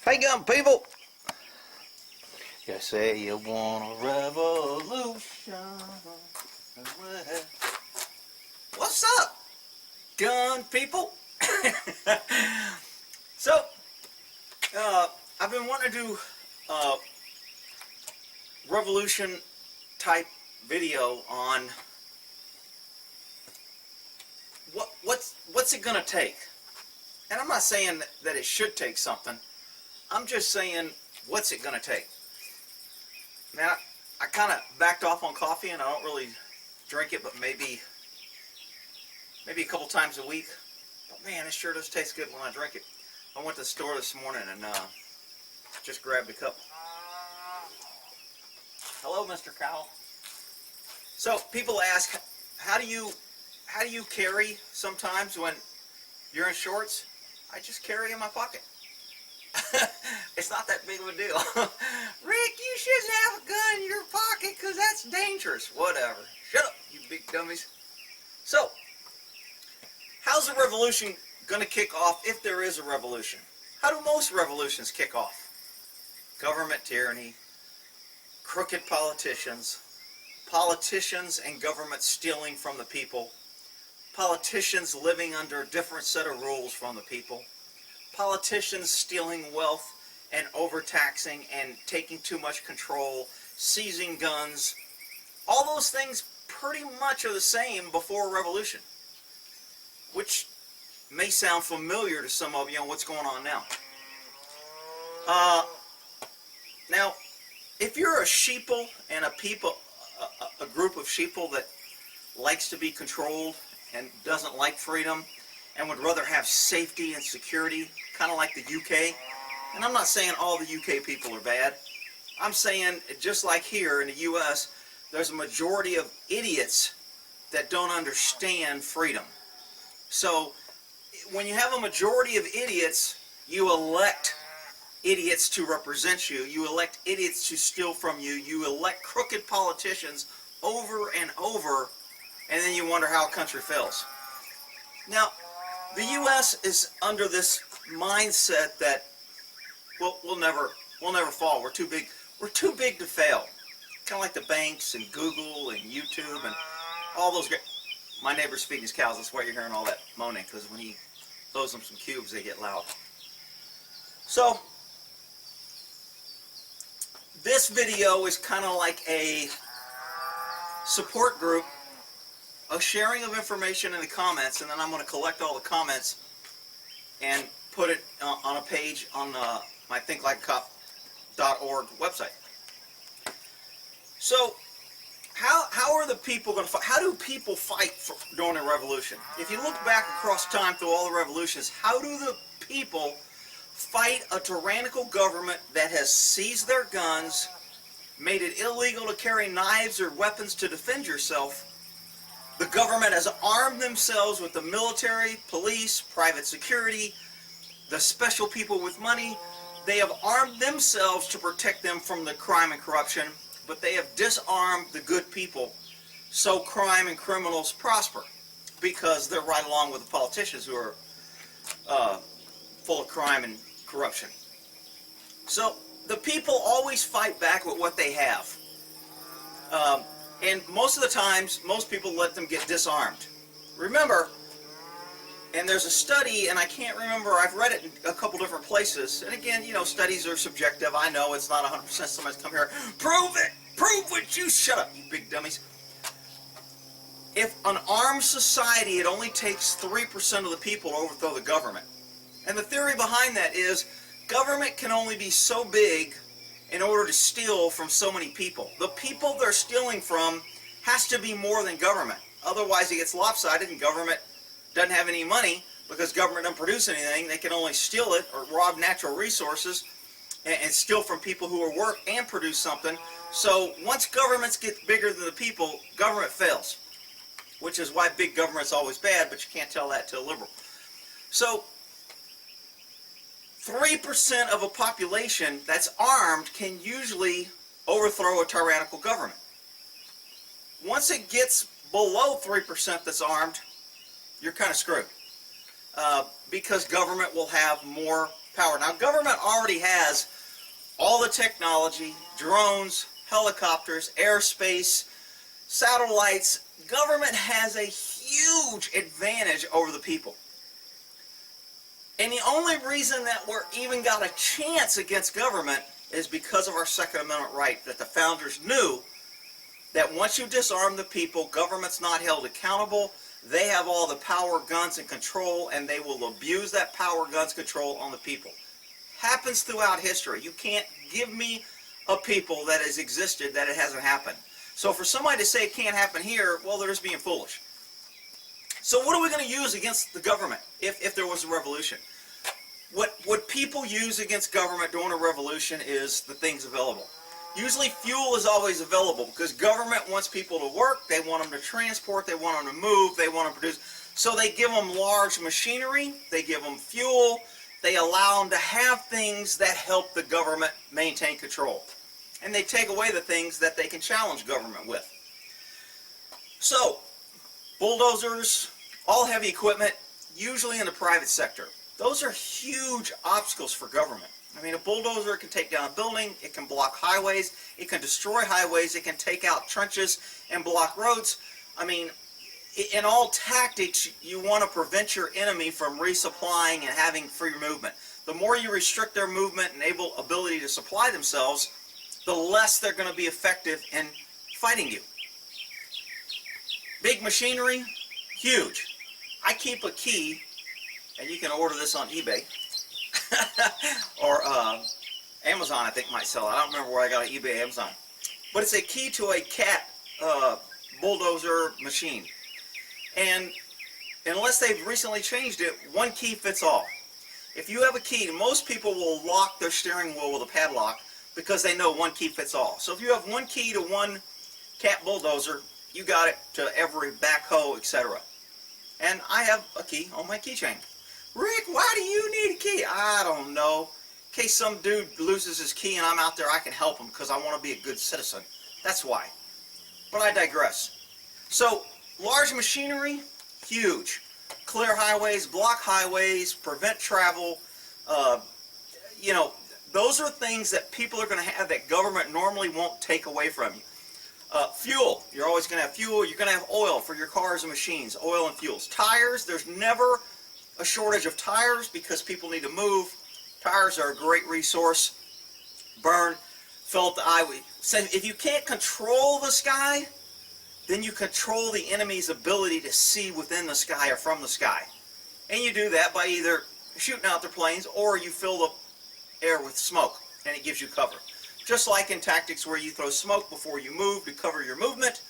Hey, gun people! You say you want a revolution. What's up, gun people? So, I've been wanting to do a revolution type video on what's it gonna take. And I'm not saying that it should take something. I'm just saying, what's it gonna take? Now, I kind of backed off on coffee, and I don't really drink it, but maybe a couple times a week. But man, it sure does taste good when I drink it. I went to the store this morning and just grabbed a cup. Hello, Mr. Cow. So people ask, how do you carry sometimes when you're in shorts? I just carry it in my pocket. It's not that big of a deal. Rick, you shouldn't have a gun in your pocket because that's dangerous. Whatever. Shut up, you big dummies. So, how's the revolution going to kick off if there is a revolution? How do most revolutions kick off? Government tyranny, crooked politicians and government stealing from the people, politicians living under a different set of rules from the people, politicians stealing wealth and overtaxing and taking too much control, seizing guns. All those things pretty much are the same before a revolution, which may sound familiar to some of you on what's going on now. Now, if you're a sheeple and a group of sheeple that likes to be controlled and doesn't like freedom and would rather have safety and security, kind of like the UK, and I'm not saying all the UK people are bad. I'm saying, just like here in the US, there's a majority of idiots that don't understand freedom. So, when you have a majority of idiots, you elect idiots to represent you. You elect idiots to steal from you. You elect crooked politicians over and over, and then you wonder how a country fails. Now, the U.S. is under this mindset that we'll never fall. We're too big. We're too big to fail. Kind of like the banks and Google and YouTube and all those great. My neighbor's feeding his cows. That's why you're hearing all that moaning, because when he throws them some cubes, they get loud. So this video is kind of like a support group, a sharing of information in the comments, and then I'm going to collect all the comments and put it on a page on my thinklikeacop.org website. So, how are the people going to fight? How do people fight during a revolution? If you look back across time through all the revolutions, how do the people fight a tyrannical government that has seized their guns, made it illegal to carry knives or weapons to defend yourself? The government has armed themselves with the military, police, private security, the special people with money. They have armed themselves to protect them from the crime and corruption, but they have disarmed the good people, so crime and criminals prosper, because they're right along with the politicians who are full of crime and corruption. So the people always fight back with what they have. And most of the times, most people let them get disarmed. Remember, and there's a study, and I can't remember, I've read it in a couple different places, and again, you know, studies are subjective. I know it's not 100%. Somebody's come here, prove it! Prove what you... Shut up, you big dummies. If an armed society, it only takes 3% of the people to overthrow the government. And the theory behind that is, government can only be so big in order to steal from so many people. The people they're stealing from has to be more than government. Otherwise it gets lopsided and government doesn't have any money, because government doesn't produce anything. They can only steal it or rob natural resources and steal from people who are work and produce something. So once governments get bigger than the people, government fails. Which is why big government's always bad, but you can't tell that to a liberal. So 3% of a population that's armed can usually overthrow a tyrannical government. Once it gets below 3% that's armed, you're kind of screwed. Because government will have more power. Now, government already has all the technology, drones, helicopters, airspace, satellites. Government has a huge advantage over the people. And the only reason that we're even got a chance against government is because of our Second Amendment right, that the founders knew that once you disarm the people, government's not held accountable. They have all the power, guns, and control, and they will abuse that power, guns, control on the people. Happens throughout history. You can't give me a people that has existed that it hasn't happened. So for somebody to say it can't happen here, well, they're just being foolish. So what are we going to use against the government if there was a revolution? What people use against government during a revolution is the things available. Usually fuel is always available because government wants people to work, they want them to transport, they want them to move, they want to produce. So they give them large machinery, they give them fuel, they allow them to have things that help the government maintain control. And they take away the things that they can challenge government with. So, bulldozers, all heavy equipment, usually in the private sector. Those are huge obstacles for government. I mean, a bulldozer can take down a building, it can block highways, it can destroy highways, it can take out trenches and block roads. I mean, in all tactics, you want to prevent your enemy from resupplying and having free movement. The more you restrict their movement and ability to supply themselves, the less they're going to be effective in fighting you. Big machinery, huge. I keep a key, and you can order this on eBay, or Amazon I think might sell it. I don't remember where I got it, eBay, Amazon. But it's a key to a cat bulldozer machine. And unless they've recently changed it, one key fits all. If you have a key, most people will lock their steering wheel with a padlock because they know one key fits all. So if you have one key to one cat bulldozer, you got it to every backhoe, etc. And I have a key on my keychain. Rick, why do you need a key? I don't know. In case some dude loses his key and I'm out there, I can help him because I want to be a good citizen. That's why. But I digress. So, large machinery, huge. Clear highways, block highways, prevent travel. You know, those are things that people are going to have that government normally won't take away from you. Fuel, you're always going to have fuel. You're going to have oil for your cars and machines, oil and fuels. Tires, there's never a shortage of tires because people need to move. Tires are a great resource. Burn, fill up the eye. So if you can't control the sky, then you control the enemy's ability to see within the sky or from the sky. And you do that by either shooting out their planes or you fill the air with smoke and it gives you cover. Just like in tactics where you throw smoke before you move to cover your movement.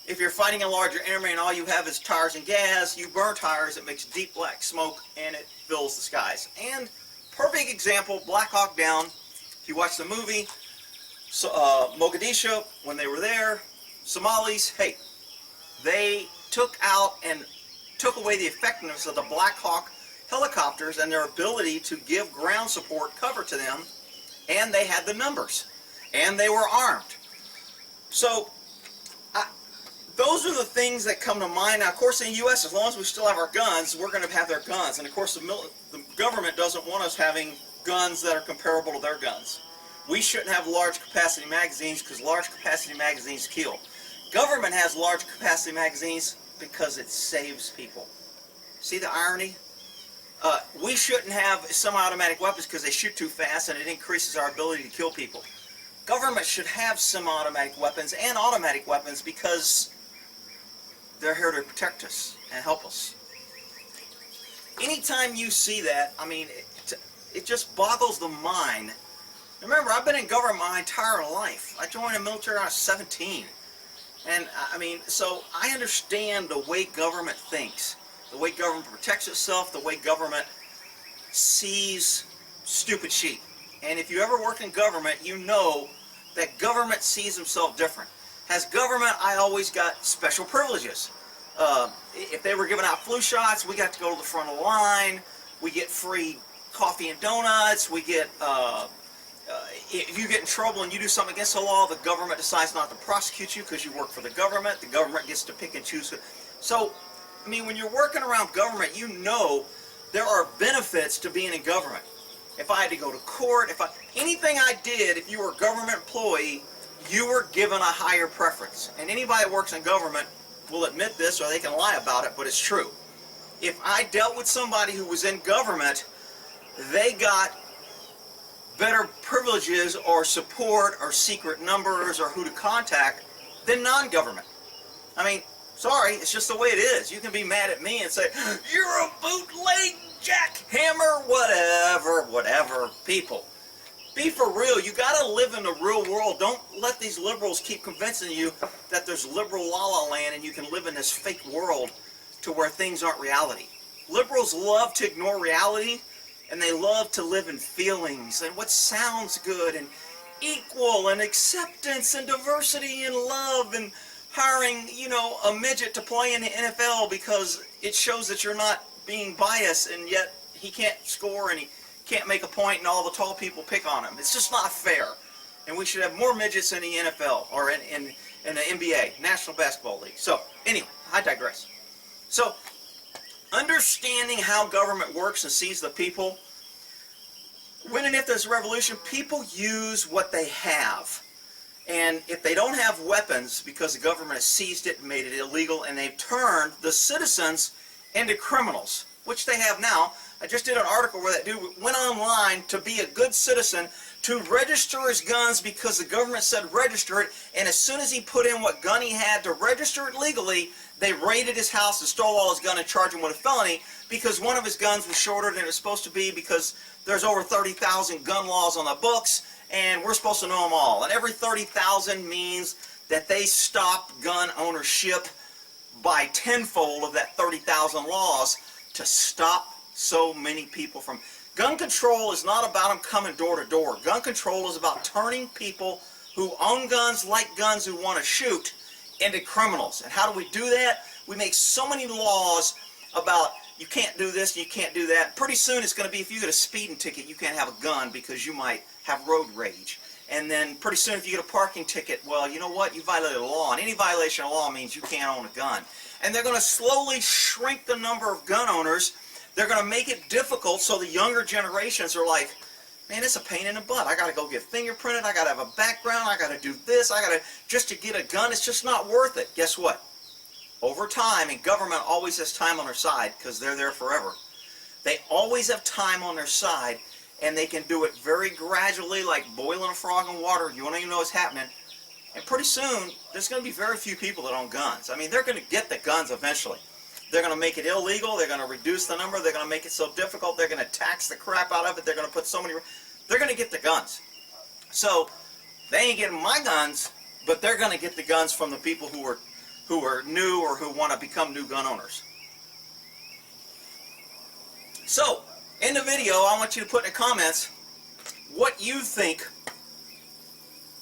If you're fighting a larger enemy and all you have is tires and gas, you burn tires, it makes deep black smoke and it fills the skies. And perfect example, Black Hawk Down. If you watch the movie, Mogadishu, when they were there, Somalis, hey, they took out and took away the effectiveness of the Black Hawk helicopters and their ability to give ground support cover to them, and they had the numbers, and they were armed. So, those are the things that come to mind. Now, of course, in the U.S., as long as we still have our guns, we're going to have their guns. And, of course, the government doesn't want us having guns that are comparable to their guns. We shouldn't have large capacity magazines because large capacity magazines kill. Government has large capacity magazines because it saves people. See the irony? We shouldn't have semi-automatic weapons because they shoot too fast and it increases our ability to kill people. Government should have semi-automatic weapons and automatic weapons because they're here to protect us and help us. Anytime you see that, I mean, it just boggles the mind. Remember, I've been in government my entire life. I joined the military when I was 17. And, I mean, so I understand the way government thinks, the way government protects itself, the way government sees stupid sheep. And if you ever work in government, you know that government sees himself different. As government, I always got special privileges. If they were giving out flu shots, we got to go to the front of the line. We get free coffee and donuts. We get, if you get in trouble and you do something against the law, the government decides not to prosecute you because you work for the government. The government gets to pick and choose. So, I mean, when you're working around government, you know there are benefits to being in government. If I had to go to court, anything I did, if you were a government employee, you were given a higher preference. And anybody that works in government will admit this, or they can lie about it, but it's true. If I dealt with somebody who was in government, they got better privileges or support or secret numbers or who to contact than non-government. I mean, sorry, it's just the way it is. You can be mad at me and say, you're a bootleg jackhammer, whatever, people. Be for real. You got to live in the real world. Don't let these liberals keep convincing you that there's liberal la-la land and you can live in this fake world to where things aren't reality. Liberals love to ignore reality, and they love to live in feelings and what sounds good and equal and acceptance and diversity and love and hiring, you know, a midget to play in the NFL because it shows that you're not being biased, and yet he can't score and he can't make a point and all the tall people pick on him. It's just not fair. And we should have more midgets in the NFL or in the NBA, National Basketball League. So anyway, I digress. So understanding how government works and sees the people, when and if there's a revolution, people use what they have. And if they don't have weapons because the government has seized it and made it illegal, and they've turned the citizens into criminals, which they have now. I just did an article where that dude went online to be a good citizen to register his guns because the government said register it, and as soon as he put in what gun he had to register it legally, they raided his house and stole all his gun and charged him with a felony because one of his guns was shorter than it was supposed to be because there's over 30,000 gun laws on the books, and we're supposed to know them all. And every 30,000 means that they stop gun ownership by tenfold of that 30,000 laws to stop so many people from... Gun control is not about them coming door to door. Gun control is about turning people who own guns, like guns, who want to shoot, into criminals. And how do we do that? We make so many laws about you can't do this, you can't do that. Pretty soon it's going to be if you get a speeding ticket, you can't have a gun because you might have road rage. And then pretty soon if you get a parking ticket, well, you know what? You violated the law. And any violation of law means you can't own a gun. And they're going to slowly shrink the number of gun owners. They're going to make it difficult so the younger generations are like, man, it's a pain in the butt. I got to go get fingerprinted. I got to have a background. I got to do this. Just to get a gun, it's just not worth it. Guess what? Over time, and government always has time on their side because they're there forever. They always have time on their side, and they can do it very gradually, like boiling a frog in water. You won't even know what's happening. And pretty soon, there's going to be very few people that own guns. I mean, they're going to get the guns eventually. They're going to make it illegal. They're going to reduce the number. They're going to make it so difficult. They're going to tax the crap out of it. They're going to put so many... They're going to get the guns. So they ain't getting my guns, but they're going to get the guns from the people who are new or who want to become new gun owners. So in the video, I want you to put in the comments what you think,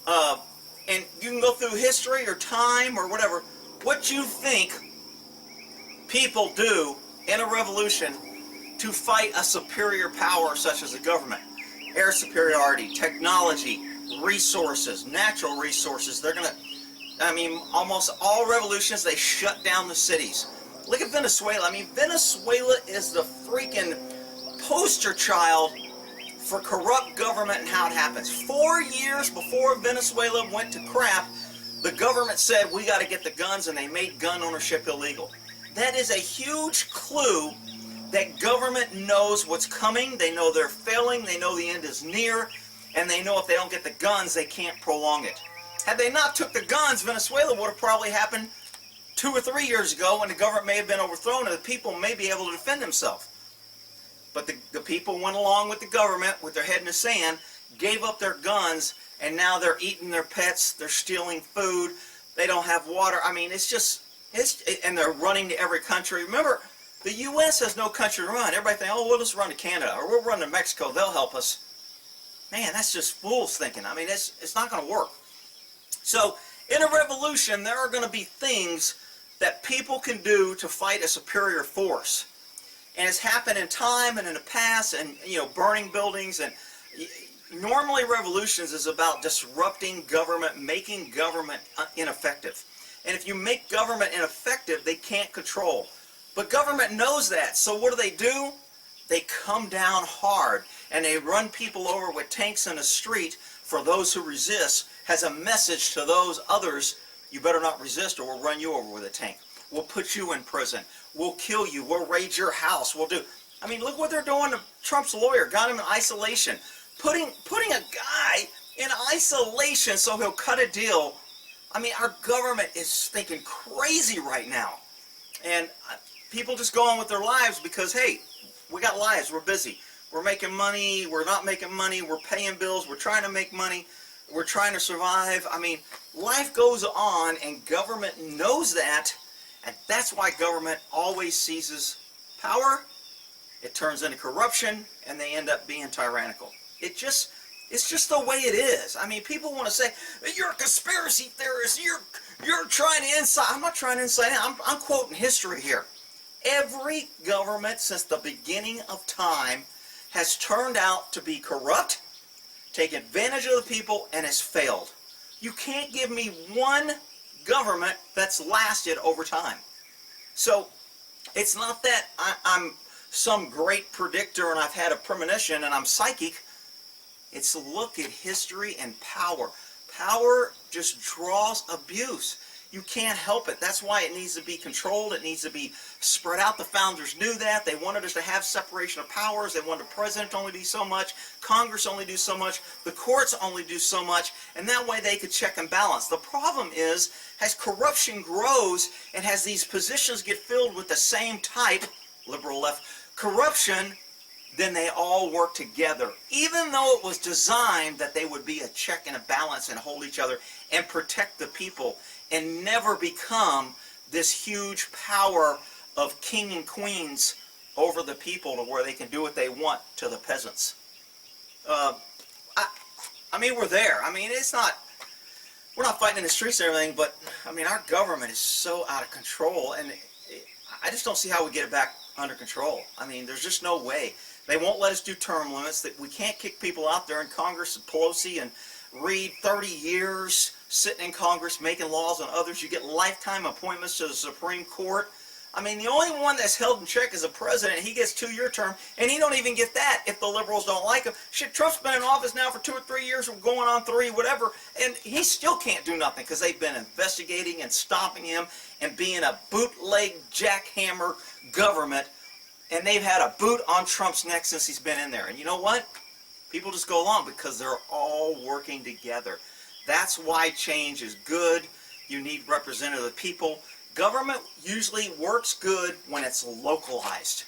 and you can go through history or time or whatever, what you think people do in a revolution to fight a superior power such as the government. Air superiority, technology, resources, natural resources. They're going to, I mean, almost all revolutions, they shut down the cities. Look at Venezuela. I mean, Venezuela is the freaking poster child for corrupt government and how it happens. 4 years before Venezuela went to crap, the government said, we got to get the guns, and they made gun ownership illegal. That is a huge clue that government knows what's coming. They know they're failing. They know the end is near. And they know if they don't get the guns, they can't prolong it. Had they not took the guns, Venezuela would have probably happened 2 or 3 years ago, when the government may have been overthrown and the people may be able to defend themselves. But the people went along with the government with their head in the sand, gave up their guns, and now they're eating their pets, they're stealing food, they don't have water. I mean, and they're running to every country. Remember, the U.S. has no country to run. Everybody thinks, oh, we'll just run to Canada, or we'll run to Mexico, they'll help us. Man, that's just fools thinking. I mean, it's not going to work. So, in a revolution, there are going to be things that people can do to fight a superior force. And it's happened in time and in the past, and, you know, burning buildings. And normally revolutions is about disrupting government, making government ineffective. And if you make government ineffective, they can't control. But government knows that. So what do? they come down hard and they run people over with tanks in the street for those who resist, has a message to those others: you better not resist or we'll run you over with a tank. We'll put you in prison. We'll kill you. We'll raid your house. We'll do. I mean, look what they're doing to Trump's lawyer. Got him in isolation. Putting a guy in isolation so he'll cut a deal. I mean, our government is thinking crazy right now. And people just go on with their lives because, hey, we got lives. We're busy. We're making money. We're not making money. We're paying bills. We're trying to make money. We're trying to survive. I mean, life goes on, and government knows that. And that's why government always seizes power. It turns into corruption, and they end up being tyrannical. It's just the way it is. I mean, people want to say, you're a conspiracy theorist, you're trying to incite. I'm not trying to incite. I'm quoting history here. Every government since the beginning of time has turned out to be corrupt, take advantage of the people, and has failed. You can't give me one government that's lasted over time. So it's not that I'm some great predictor and I've had a premonition and I'm psychic. It's look at history and power. Power just draws abuse. You can't help it. That's why it needs to be controlled. It needs to be spread out. The founders knew that. They wanted us to have separation of powers. They wanted the president to only do so much, Congress only do so much, the courts only do so much, and that way they could check and balance. The problem is, as corruption grows and as these positions get filled with the same type, liberal left, corruption, then they all work together, even though it was designed that they would be a check and a balance and hold each other and protect the people and never become this huge power of king and queens over the people to where they can do what they want to the peasants. I mean, we're there. I mean, we're not fighting in the streets and everything, but I mean, our government is so out of control, and I just don't see how we get it back under control. I mean, there's just no way. They won't let us do term limits. That we can't kick people out there in Congress, and Pelosi and Reid, 30 years sitting in Congress making laws on others. You get lifetime appointments to the Supreme Court. I mean, the only one that's held in check is the president. He gets 2-year term, and he don't even get that if the liberals don't like him. Shit, Trump's been in office now for 2 or 3 years, or going on 3, whatever, and he still can't do nothing because they've been investigating and stopping him and being a bootleg jackhammer government. And they've had a boot on Trump's neck since he's been in there. And you know what? People just go along because they're all working together. That's why change is good. You need representative people. Government usually works good when it's localized.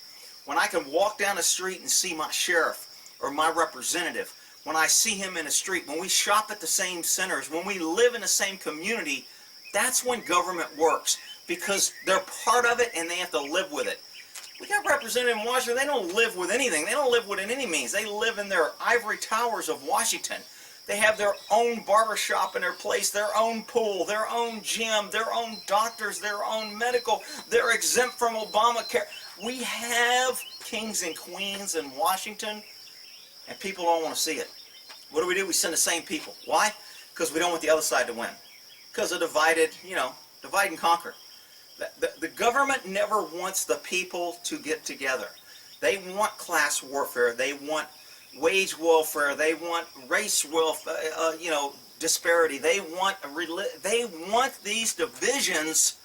When I can walk down the street and see my sheriff or my representative, when I see him in the street, when we shop at the same centers, when we live in the same community, that's when government works because they're part of it and they have to live with it. We got representatives in Washington, they don't live with anything. They don't live with any means. They live in their ivory towers of Washington. They have their own barbershop in their place, their own pool, their own gym, their own doctors, their own medical. They're exempt from Obamacare. We have kings and queens in Washington, and people don't want to see it. What do? We send the same people. Why? Because we don't want the other side to win. Because of divide and conquer. The government never wants the people to get together. They want class warfare. They want wage welfare. They want race welfare, disparity. They want these divisions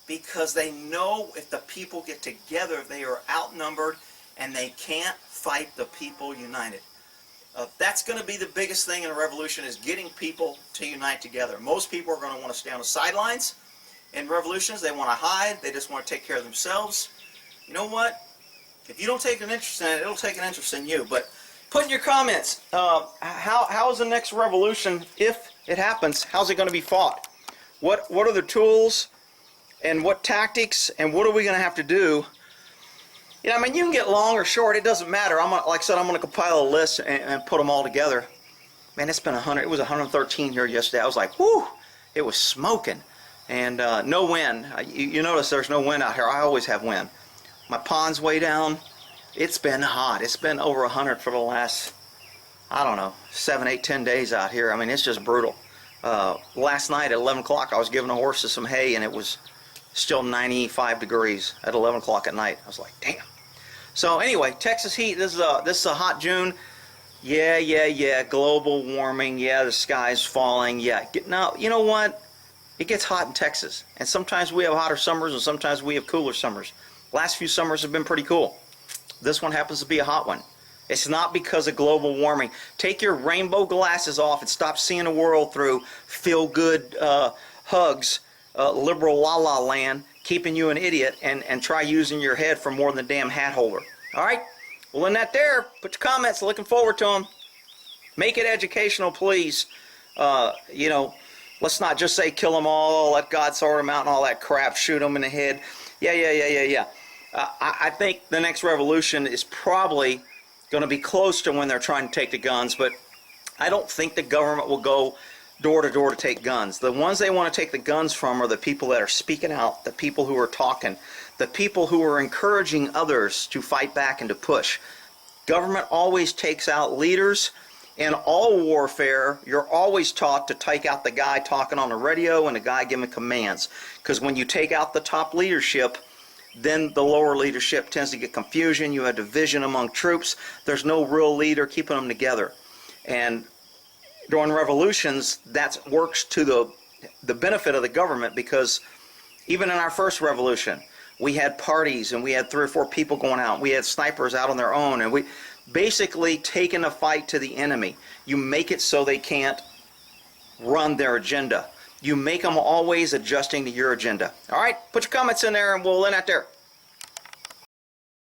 because they know if the people get together, they are outnumbered and they can't fight the people united. That's going to be the biggest thing in a revolution, is getting people to unite together. Most people are going to want to stay on the sidelines. In revolutions, they want to hide. They just want to take care of themselves. You know what? If you don't take an interest in it, it'll take an interest in you. But put in your comments, how is the next revolution, if it happens, how's it going to be fought? What are the tools and what tactics and what are we going to have to do? You know, I mean, you can get long or short. It doesn't matter. Like I said, I'm going to compile a list and put them all together. Man, it's been 100. It was 113 here yesterday. I was like, whoo, it was smoking. And no wind. You notice there's no wind out here. I always have wind. My pond's way down. It's been hot. It's been over 100 for the last, I don't know, 7, 8, 10 days out here. I mean, it's just brutal. Last night at 11 o'clock, I was giving the horses some hay, and it was still 95 degrees at 11 o'clock at night. I was like, damn. So anyway, Texas heat. This is a hot June. Yeah. Global warming. Yeah, the sky's falling. Yeah. Now, you know what? It gets hot in Texas, and sometimes we have hotter summers, and sometimes we have cooler summers. Last few summers have been pretty cool. This one happens to be a hot one. It's not because of global warming. Take your rainbow glasses off and stop seeing the world through feel-good hugs, liberal la-la land, keeping you an idiot, and try using your head for more than a damn hat holder. All right? Well, in that there, put your comments. Looking forward to them. Make it educational, please. You know, let's not just say kill them all, let God sort them out and all that crap, shoot them in the head. Yeah. I think the next revolution is probably going to be close to when they're trying to take the guns, but I don't think the government will go door to door to take guns. The ones they want to take the guns from are the people that are speaking out, the people who are talking, the people who are encouraging others to fight back and to push. Government always takes out leaders. In all warfare, you're always taught to take out the guy talking on the radio and the guy giving commands. Because when you take out the top leadership, then the lower leadership tends to get confusion. You have division among troops. There's no real leader keeping them together. And during revolutions, that works to the benefit of the government, because even in our first revolution, we had parties and we had 3 or 4 people going out. We had snipers out on their own, and we basically taking a fight to the enemy. You make it so they can't run their agenda. You make them always adjusting to your agenda. All right, put your comments in there and we'll end out there.